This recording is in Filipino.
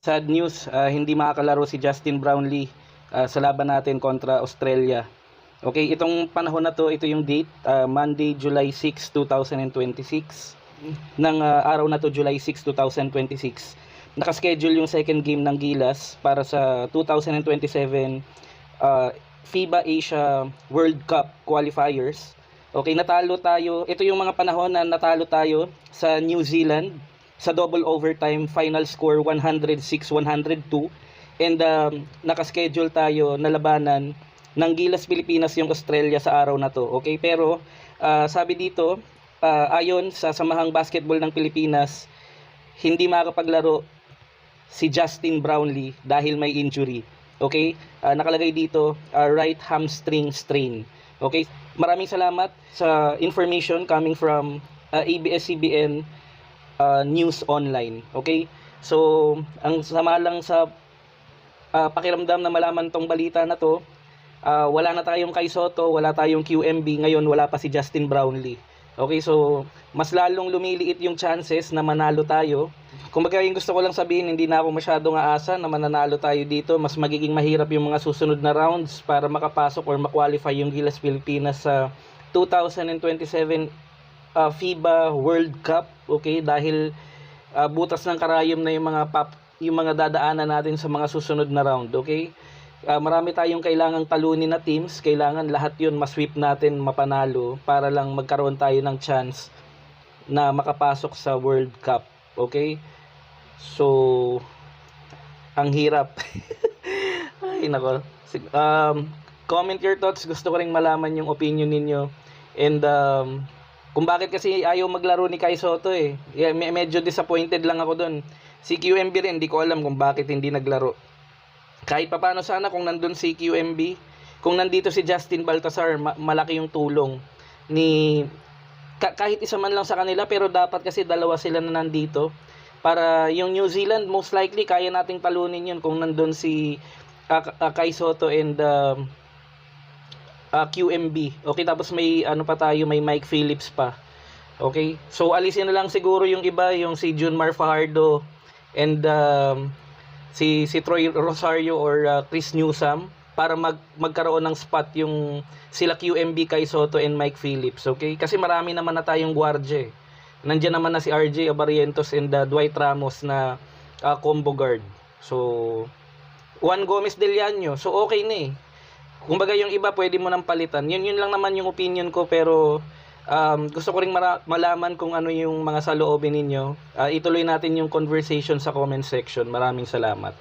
Sad news, hindi makakalaro si Justin Brownlee sa laban natin kontra Australia. Okay, itong panahon na to, ito yung date, Monday, July 6, 2026. Ng araw na to, July 6, 2026. Nakaschedule yung second game ng Gilas para sa 2027 FIBA Asia World Cup qualifiers. Okay, natalo tayo. Ito yung mga panahon na natalo tayo sa New Zealand sa double overtime, final score 106-102. And nakaschedule tayo na labanan ng Gilas Pilipinas yung Australia sa araw na to. Okay, pero sabi dito, ayon sa Samahang Basketball ng Pilipinas, hindi makapaglaro si Justin Brownlee dahil may injury. Okay, nakalagay dito right hamstring strain. Okay, maraming salamat sa information coming from ABS-CBN News Online. Okay, so ang sama lang sa pakiramdam na malaman tong balita na to, wala na tayong Kai Sotto, wala tayong QMB, ngayon wala pa si Justin Brownlee. Okay, so mas lalong lumiliit yung chances na manalo tayo. Kumbaga, yung gusto ko lang sabihin, hindi na ako masyadong aasa na mananalo tayo dito. Mas magiging mahirap yung mga susunod na rounds para makapasok or makwalify yung Gilas Pilipinas sa 2027 FIBA World Cup. Okay, dahil butas ng karayom na yung mga dadaanan natin sa mga susunod na round. Okay, marami tayong kailangang talunin na teams. Kailangan lahat yun masweep natin, mapanalo para lang magkaroon tayo ng chance na makapasok sa World Cup. Okay, so ang hirap. Ay nako, comment your thoughts. Gusto ko ring malaman yung opinion ninyo. And kung bakit kasi ayaw maglaro ni Kai Sotto eh. Yeah, medyo disappointed lang ako doon. Si QMB rin, hindi ko alam kung bakit hindi naglaro. Kahit papaano sana kung nandun si QMB, kung nandito si Justin Baltasar, malaki yung tulong ni kahit isa man lang sa kanila, pero dapat kasi dalawa sila na nandito para yung New Zealand most likely kaya nating talunin yun kung nandun si Kai Sotto and QMB. Okay, tapos may ano pa tayo, may Mike Phillips pa. Okay, so alisin na lang siguro yung iba, yung si Junmar Fajardo and si Troy Rosario or Chris Newsome para magkaroon ng spot yung sila QMB, Kai Sotto and Mike Phillips. Okay, kasi marami naman na tayong guardia eh. Nandiyan naman na si RJ Abarientos and Dwight Ramos na combo guard. So Juan Gomez Deliano, so okay na eh. Kumbaga yung iba pwede mo nang palitan. Yun lang naman yung opinion ko, pero gusto ko ring malaman kung ano yung mga saloobin ninyo. Ituloy natin yung conversation sa comment section. Maraming salamat.